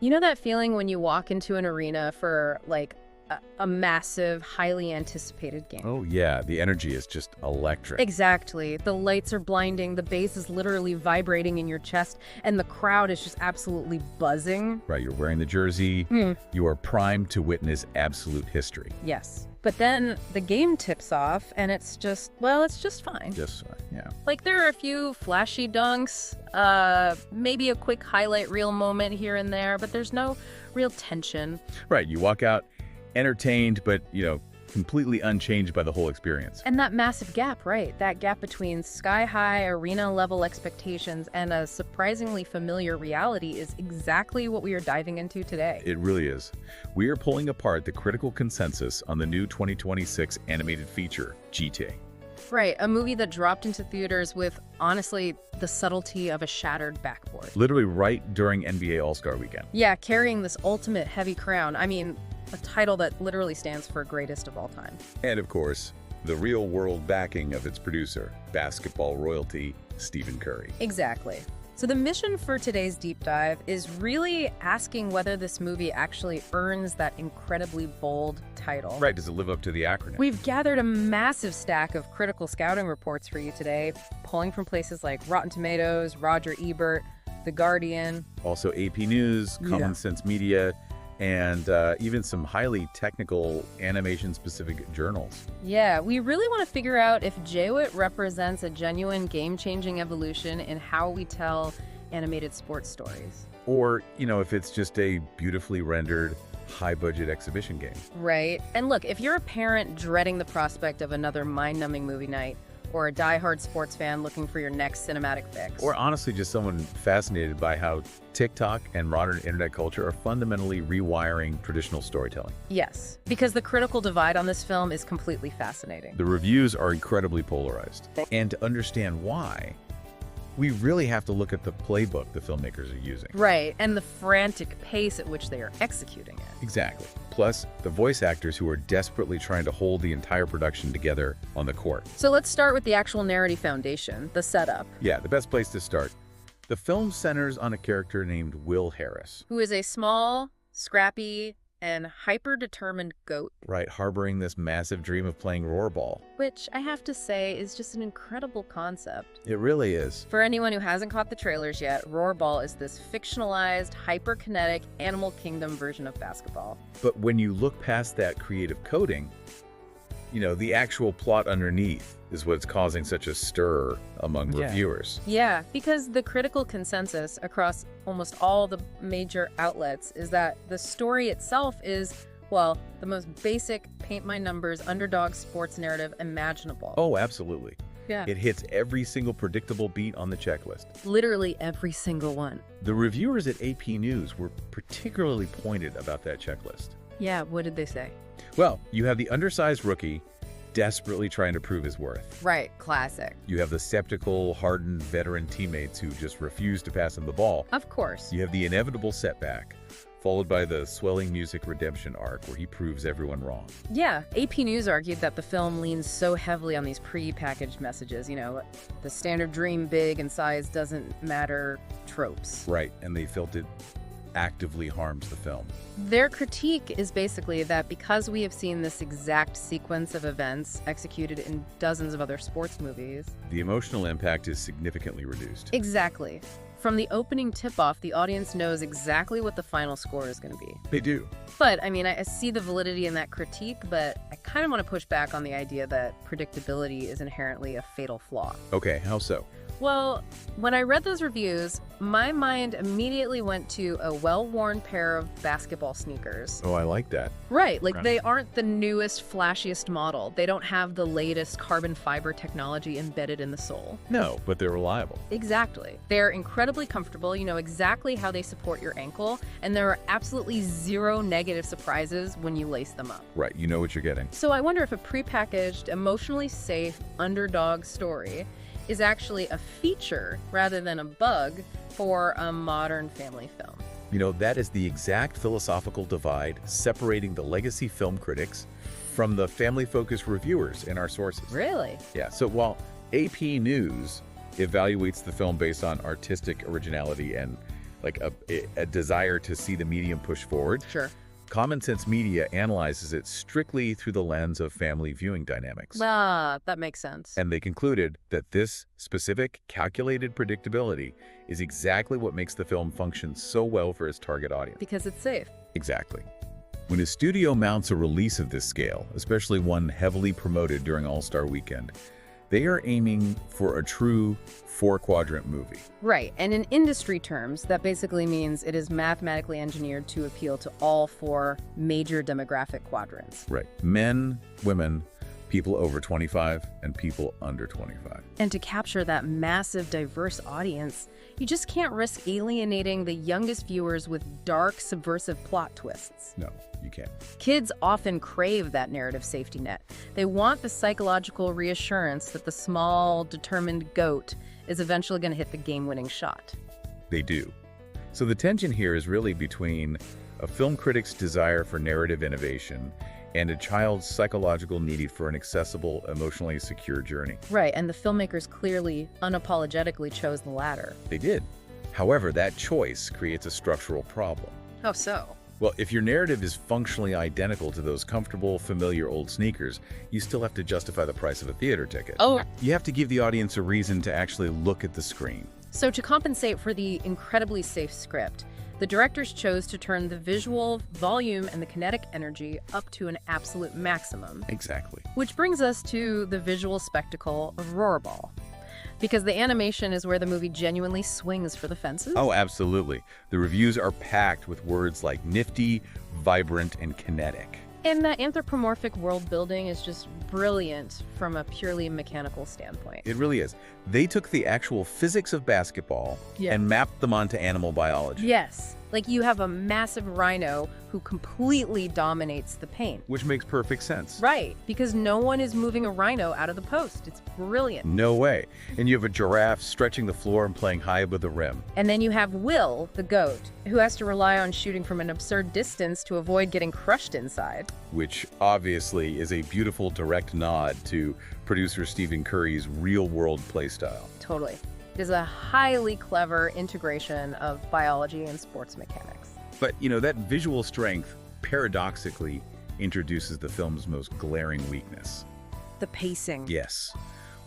You know that feeling when you walk into an arena for, like, a massive, highly anticipated game? Oh yeah, the energy is just electric. Exactly. The lights are blinding, the bass is literally vibrating in your chest, and the crowd is just absolutely buzzing. Right, you're wearing the jersey. You are primed to witness absolute history. Yes. But then the game tips off, and it's just, well, it's just fine. Just fine, yeah. Like, there are a few flashy dunks, maybe a quick highlight reel moment here and there, but there's no real tension. Right, you walk out entertained, but, completely unchanged by the whole experience. And that massive gap, right? That gap between sky-high arena-level expectations and a surprisingly familiar reality is exactly what we are diving into today. It really is. We are pulling apart the critical consensus on the new 2026 animated feature, GTA. Right, a movie that dropped into theaters with, honestly, the subtlety of a shattered backboard. Literally right during NBA All-Star Weekend. Yeah, carrying this ultimate heavy crown. I mean, a title that literally stands for greatest of all time. And of course, the real-world backing of its producer, basketball royalty, Stephen Curry. Exactly. So the mission for today's deep dive is really asking whether this movie actually earns that incredibly bold title. Right, does it live up to the acronym? We've gathered a massive stack of critical scouting reports for you today, pulling from places like Rotten Tomatoes, Roger Ebert, The Guardian. Also AP News, Common Sense Media, and even some highly technical animation-specific journals. Yeah, we really want to figure out if Jaywitt represents a genuine game-changing evolution in how we tell animated sports stories. Or, if it's just a beautifully rendered, high-budget exhibition game. Right. And look, if you're a parent dreading the prospect of another mind-numbing movie night, or a die-hard sports fan looking for your next cinematic fix. Or honestly, just someone fascinated by how TikTok and modern internet culture are fundamentally rewiring traditional storytelling. Yes, because the critical divide on this film is completely fascinating. The reviews are incredibly polarized. And to understand why, we really have to look at the playbook the filmmakers are using. Right, and the frantic pace at which they are executing it. Exactly. Plus, the voice actors who are desperately trying to hold the entire production together on the court. So let's start with the actual narrative foundation, the setup. Yeah, the best place to start. The film centers on a character named Will Harris, who is a small, scrappy, and hyper-determined goat. Right, harboring this massive dream of playing roarball. Which, I have to say, is just an incredible concept. It really is. For anyone who hasn't caught the trailers yet, roarball is this fictionalized, hyper-kinetic Animal Kingdom version of basketball. But when you look past that creative coding, the actual plot underneath is what's causing such a stir among reviewers. Yeah, because the critical consensus across almost all the major outlets is that the story itself is, well, the most basic paint-by-numbers underdog sports narrative imaginable. Oh, absolutely. Yeah. It hits every single predictable beat on the checklist. Literally every single one. The reviewers at AP News were particularly pointed about that checklist. Yeah, what did they say? Well, you have the undersized rookie desperately trying to prove his worth. Right, classic. You have the skeptical, hardened veteran teammates who just refuse to pass him the ball. Of course. You have the inevitable setback, followed by the swelling music redemption arc where he proves everyone wrong. Yeah, AP News argued that the film leans so heavily on these pre-packaged messages, the standard dream big and size doesn't matter tropes. Right, and they felt it actively harms the film. Their critique is basically that because we have seen this exact sequence of events executed in dozens of other sports movies, the emotional impact is significantly reduced. Exactly. From the opening tip-off, the audience knows exactly what the final score is going to be. They do. But, I see the validity in that critique, but I kind of want to push back on the idea that predictability is inherently a fatal flaw. Okay, how so? Well, when I read those reviews, my mind immediately went to a well-worn pair of basketball sneakers. Oh, I like that. Right, like they aren't the newest, flashiest model. They don't have the latest carbon fiber technology embedded in the sole. No, but they're reliable. Exactly. They're incredibly comfortable. You know exactly how they support your ankle, and there are absolutely zero negative surprises when you lace them up. Right, you know what you're getting. So I wonder if a prepackaged, emotionally safe underdog story is actually a feature rather than a bug for a modern family film. That is the exact philosophical divide separating the legacy film critics from the family-focused reviewers in our sources. Really? Yeah, so while AP News evaluates the film based on artistic originality and like a desire to see the medium push forward. Sure. Common Sense Media analyzes it strictly through the lens of family viewing dynamics. Ah, that makes sense. And they concluded that this specific, calculated predictability is exactly what makes the film function so well for its target audience. Because it's safe. Exactly. When a studio mounts a release of this scale, especially one heavily promoted during All-Star Weekend, they are aiming for a true four-quadrant movie. Right, and in industry terms, that basically means it is mathematically engineered to appeal to all four major demographic quadrants. Right. Men, women, people over 25, and people under 25. And to capture that massive, diverse audience, you just can't risk alienating the youngest viewers with dark, subversive plot twists. No, you can't. Kids often crave that narrative safety net. They want the psychological reassurance that the small, determined goat is eventually going to hit the game-winning shot. They do. So the tension here is really between a film critic's desire for narrative innovation and a child's psychological need for an accessible, emotionally secure journey. Right, and the filmmakers clearly, unapologetically chose the latter. They did. However, that choice creates a structural problem. How so? Well, if your narrative is functionally identical to those comfortable, familiar old sneakers, you still have to justify the price of a theater ticket. Oh. You have to give the audience a reason to actually look at the screen. So to compensate for the incredibly safe script, the directors chose to turn the visual volume and the kinetic energy up to an absolute maximum. Exactly. Which brings us to the visual spectacle of roarball. Because the animation is where the movie genuinely swings for the fences. Oh, absolutely. The reviews are packed with words like nifty, vibrant, and kinetic. And the anthropomorphic world building is just brilliant from a purely mechanical standpoint. It really is. They took the actual physics of basketball and mapped them onto animal biology. Yes. Like you have a massive rhino who completely dominates the paint. Which makes perfect sense. Right, because no one is moving a rhino out of the post. It's brilliant. No way. And you have a giraffe stretching the floor and playing high above the rim. And then you have Will, the goat, who has to rely on shooting from an absurd distance to avoid getting crushed inside. Which obviously is a beautiful direct nod to producer Stephen Curry's real-world playstyle. Totally. It is a highly clever integration of biology and sports mechanics. But, you know, that visual strength paradoxically introduces the film's most glaring weakness. The pacing. Yes.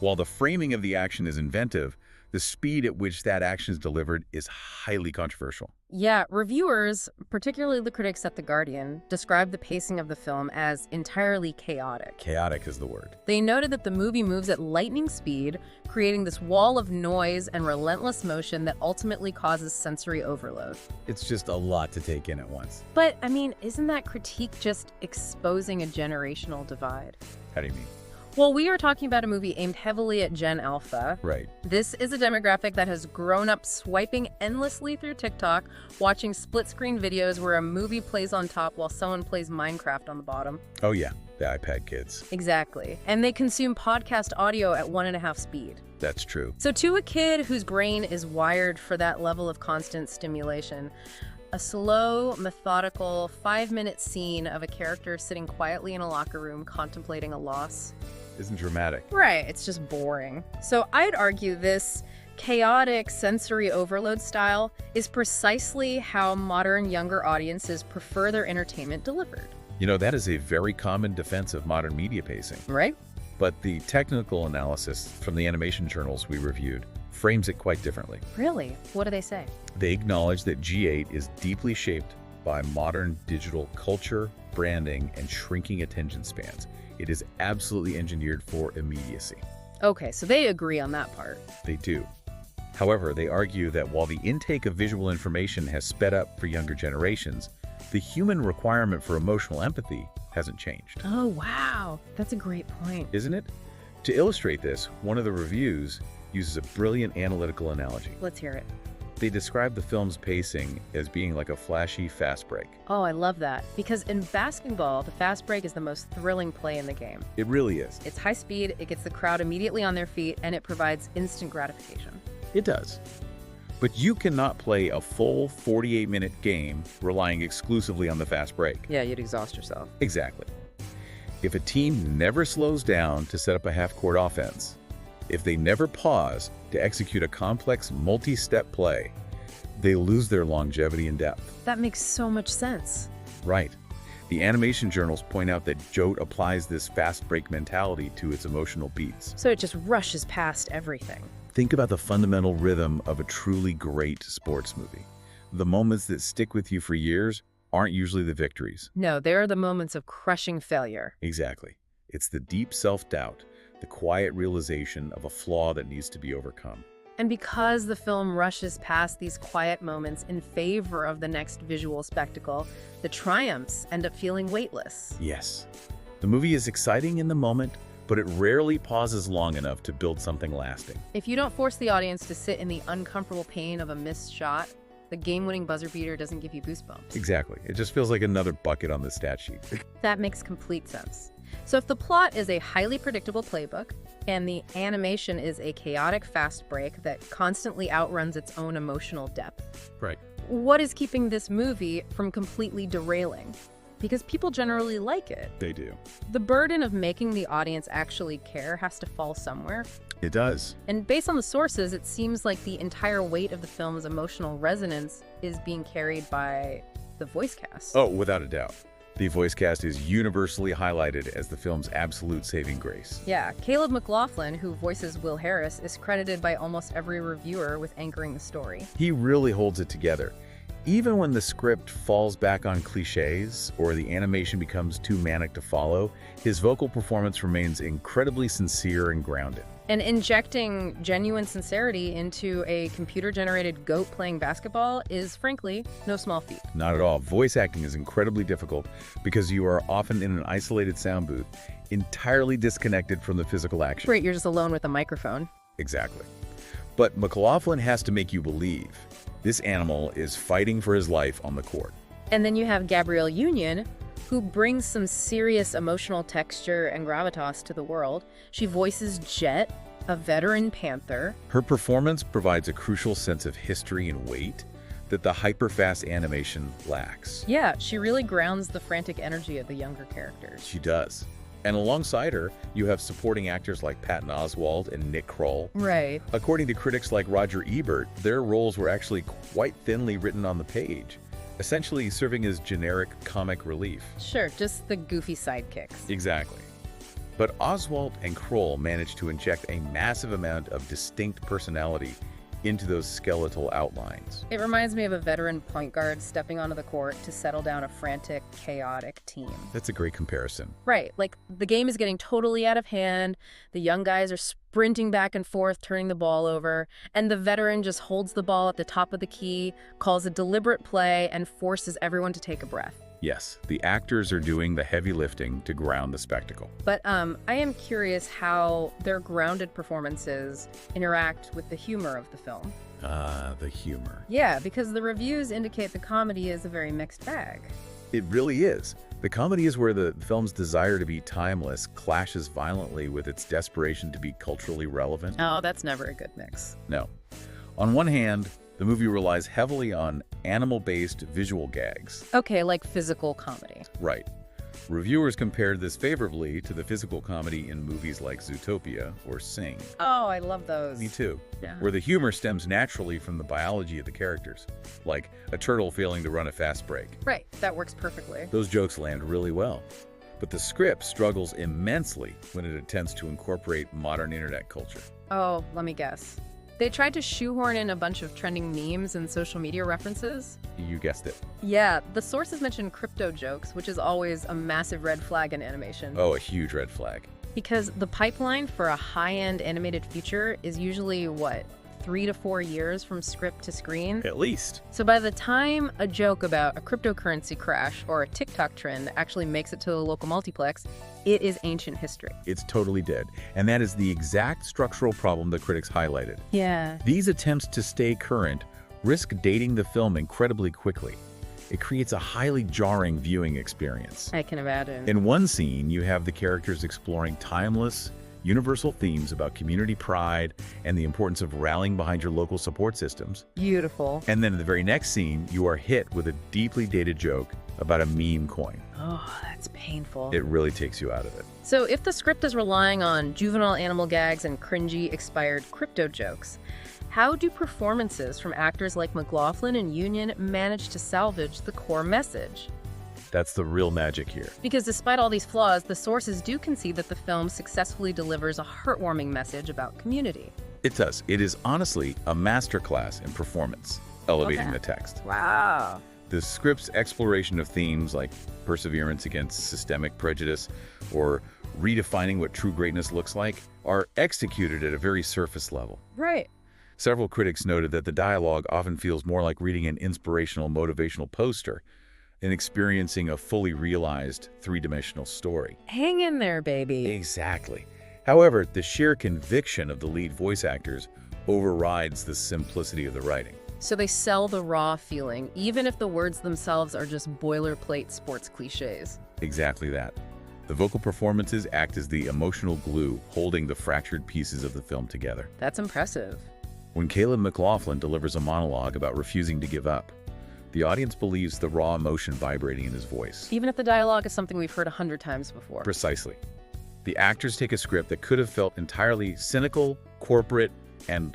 While the framing of the action is inventive, the speed at which that action is delivered is highly controversial. Yeah, reviewers, particularly the critics at The Guardian, described the pacing of the film as entirely chaotic. Chaotic is the word. They noted that the movie moves at lightning speed, creating this wall of noise and relentless motion that ultimately causes sensory overload. It's just a lot to take in at once. But, I mean, isn't that critique just exposing a generational divide? How do you mean? Well, we are talking about a movie aimed heavily at Gen Alpha. Right. This is a demographic that has grown up swiping endlessly through TikTok, watching split-screen videos where a movie plays on top while someone plays Minecraft on the bottom. Oh yeah, the iPad kids. Exactly. And they consume podcast audio at 1.5 speed. That's true. So to a kid whose brain is wired for that level of constant stimulation, a slow, methodical, 5-minute scene of a character sitting quietly in a locker room contemplating a loss isn't dramatic. Right, it's just boring. So I'd argue this chaotic sensory overload style is precisely how modern younger audiences prefer their entertainment delivered. You know, that is a very common defense of modern media pacing. Right? But the technical analysis from the animation journals we reviewed frames it quite differently. Really? What do they say? They acknowledge that G8 is deeply shaped by modern digital culture, branding, and shrinking attention spans. It is absolutely engineered for immediacy. Okay, so they agree on that part. They do. However, they argue that while the intake of visual information has sped up for younger generations, the human requirement for emotional empathy hasn't changed. Oh, wow. That's a great point. Isn't it? To illustrate this, one of the reviews uses a brilliant analytical analogy. Let's hear it. They describe the film's pacing as being like a flashy fast break. Oh, I love that. Because in basketball, the fast break is the most thrilling play in the game. It really is. It's high speed, it gets the crowd immediately on their feet, and it provides instant gratification. It does. But you cannot play a full 48-minute game relying exclusively on the fast break. Yeah, you'd exhaust yourself. Exactly. If a team never slows down to set up a half-court offense, if they never pause to execute a complex multi-step play, they lose their longevity and depth. That makes so much sense. Right. The animation journals point out that Jote applies this fast break mentality to its emotional beats. So it just rushes past everything. Think about the fundamental rhythm of a truly great sports movie. The moments that stick with you for years aren't usually the victories. No, they're the moments of crushing failure. Exactly. It's the deep self-doubt, the quiet realization of a flaw that needs to be overcome. And because the film rushes past these quiet moments in favor of the next visual spectacle, the triumphs end up feeling weightless. Yes. The movie is exciting in the moment, but it rarely pauses long enough to build something lasting. If you don't force the audience to sit in the uncomfortable pain of a missed shot, the game-winning buzzer beater doesn't give you goosebumps. Exactly. It just feels like another bucket on the stat sheet. That makes complete sense. So if the plot is a highly predictable playbook, and the animation is a chaotic fast break that constantly outruns its own emotional depth, Right. what is keeping this movie from completely derailing? Because people generally like it. They do. The burden of making the audience actually care has to fall somewhere. It does. And based on the sources, it seems like the entire weight of the film's emotional resonance is being carried by the voice cast. Oh, without a doubt. The voice cast is universally highlighted as the film's absolute saving grace. Yeah, Caleb McLaughlin, who voices Will Harris, is credited by almost every reviewer with anchoring the story. He really holds it together. Even when the script falls back on cliches or the animation becomes too manic to follow, his vocal performance remains incredibly sincere and grounded. And injecting genuine sincerity into a computer-generated goat playing basketball is, frankly, no small feat. Not at all. Voice acting is incredibly difficult because you are often in an isolated sound booth, entirely disconnected from the physical action. Great, you're just alone with a microphone. Exactly. But McLaughlin has to make you believe this animal is fighting for his life on the court. And then you have Gabrielle Union, who brings some serious emotional texture and gravitas to the world. She voices Jet, a veteran panther. Her performance provides a crucial sense of history and weight that the hyper-fast animation lacks. Yeah, she really grounds the frantic energy of the younger characters. She does. And alongside her, you have supporting actors like Patton Oswalt and Nick Kroll. Right. According to critics like Roger Ebert, their roles were actually quite thinly written on the page, essentially serving as generic comic relief. Sure, just the goofy sidekicks. Exactly. But Oswalt and Kroll managed to inject a massive amount of distinct personality into those skeletal outlines. It reminds me of a veteran point guard stepping onto the court to settle down a frantic, chaotic team. That's a great comparison. Right, like the game is getting totally out of hand, the young guys are sprinting back and forth, turning the ball over, and the veteran just holds the ball at the top of the key, calls a deliberate play, and forces everyone to take a breath. Yes, the actors are doing the heavy lifting to ground the spectacle. But I am curious how their grounded performances interact with the humor of the film. The humor. Yeah, because the reviews indicate the comedy is a very mixed bag. It really is. The comedy is where the film's desire to be timeless clashes violently with its desperation to be culturally relevant. Oh, that's never a good mix. No. On one hand, the movie relies heavily on animal-based visual gags. Okay, like physical comedy. Right. Reviewers compared this favorably to the physical comedy in movies like Zootopia or Sing. Oh, I love those. Me too. Yeah. Where the humor stems naturally from the biology of the characters, like a turtle failing to run a fast break. Right, that works perfectly. Those jokes land really well. But the script struggles immensely when it attempts to incorporate modern internet culture. Oh, let me guess. They tried to shoehorn in a bunch of trending memes and social media references. You guessed it. Yeah, the sources mentioned crypto jokes, which is always a massive red flag in animation. Oh, a huge red flag. Because the pipeline for a high-end animated feature is usually, what, 3 to 4 years from script to screen? At least. So by the time a joke about a cryptocurrency crash or a TikTok trend actually makes it to the local multiplex, it is ancient history. It's totally dead. And that is the exact structural problem the critics highlighted. Yeah. These attempts to stay current risk dating the film incredibly quickly. It creates a highly jarring viewing experience. I can imagine. In one scene, you have the characters exploring timeless, universal themes about community pride and the importance of rallying behind your local support systems. Beautiful. And then in the very next scene, you are hit with a deeply dated joke about a meme coin. Oh, that's painful. It really takes you out of it. So if the script is relying on juvenile animal gags and cringy, expired crypto jokes, How do performances from actors like McLaughlin and Union manage to salvage the core message? That's the real magic here. Because despite all these flaws, the sources do concede that the film successfully delivers a heartwarming message about community. It does. It is honestly a masterclass in performance, elevating the text. Wow. The script's exploration of themes like perseverance against systemic prejudice or redefining what true greatness looks like are executed at a very surface level. Right. Several critics noted that the dialogue often feels more like reading an inspirational, motivational poster than experiencing a fully realized three-dimensional story. Hang in there, baby. Exactly. However, the sheer conviction of the lead voice actors overrides the simplicity of the writing. So they sell the raw feeling, even if the words themselves are just boilerplate sports cliches. Exactly that. The vocal performances act as the emotional glue holding the fractured pieces of the film together. That's impressive. When Caleb McLaughlin delivers a monologue about refusing to give up, the audience believes the raw emotion vibrating in his voice. Even if the dialogue is something we've heard 100 times before. Precisely. The actors take a script that could have felt entirely cynical, corporate, and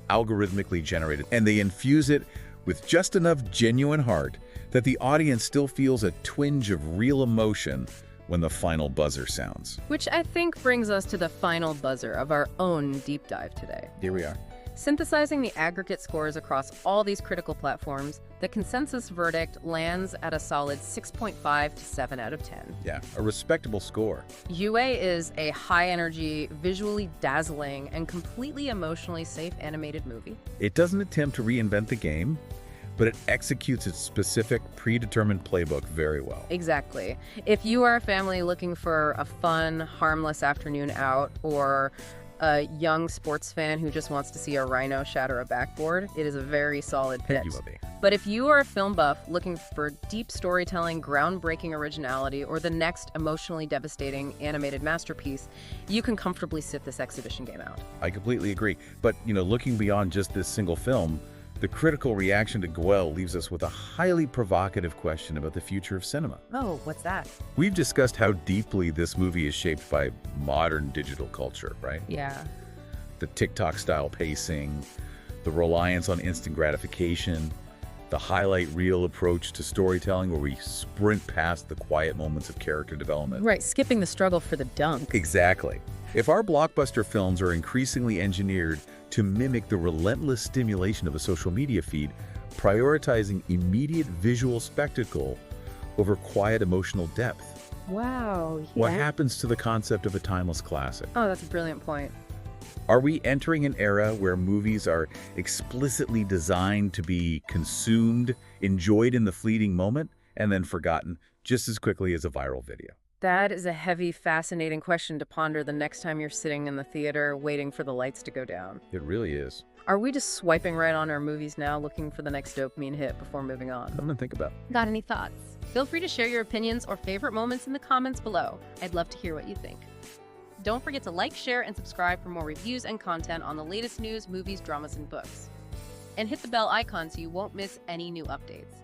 algorithmically generated, and they infuse it with just enough genuine heart that the audience still feels a twinge of real emotion when the final buzzer sounds. Which I think brings us to the final buzzer of our own deep dive today. Here we are. Synthesizing the aggregate scores across all these critical platforms, the consensus verdict lands at a solid 6.5 to 7 out of 10. Yeah, a respectable score. UA is a high-energy, visually dazzling, and completely emotionally safe animated movie. It doesn't attempt to reinvent the game, but it executes its specific, predetermined playbook very well. Exactly. If you are a family looking for a fun, harmless afternoon out, or a young sports fan who just wants to see a rhino shatter a backboard, it is a very solid pitch. You will be. But if you are a film buff looking for deep storytelling, groundbreaking originality, or the next emotionally devastating animated masterpiece, you can comfortably sit this exhibition game out. I completely agree. But, looking beyond just this single film, the critical reaction to Goel leaves us with a highly provocative question about the future of cinema. Oh, what's that? We've discussed how deeply this movie is shaped by modern digital culture, right? Yeah. The TikTok-style pacing, the reliance on instant gratification, the highlight reel approach to storytelling where we sprint past the quiet moments of character development. Right, skipping the struggle for the dunk. Exactly. If our blockbuster films are increasingly engineered to mimic the relentless stimulation of a social media feed, prioritizing immediate visual spectacle over quiet emotional depth, Wow. Yeah. what happens to the concept of a timeless classic? Oh, that's a brilliant point. Are we entering an era where movies are explicitly designed to be consumed, enjoyed in the fleeting moment, and then forgotten just as quickly as a viral video? That is a heavy, fascinating question to ponder the next time you're sitting in the theater waiting for the lights to go down. It really is. Are we just swiping right on our movies now, looking for the next dopamine hit before moving on? Something to think about. Got any thoughts? Feel free to share your opinions or favorite moments in the comments below. I'd love to hear what you think. Don't forget to like, share, and subscribe for more reviews and content on the latest news, movies, dramas, and books. And hit the bell icon so you won't miss any new updates.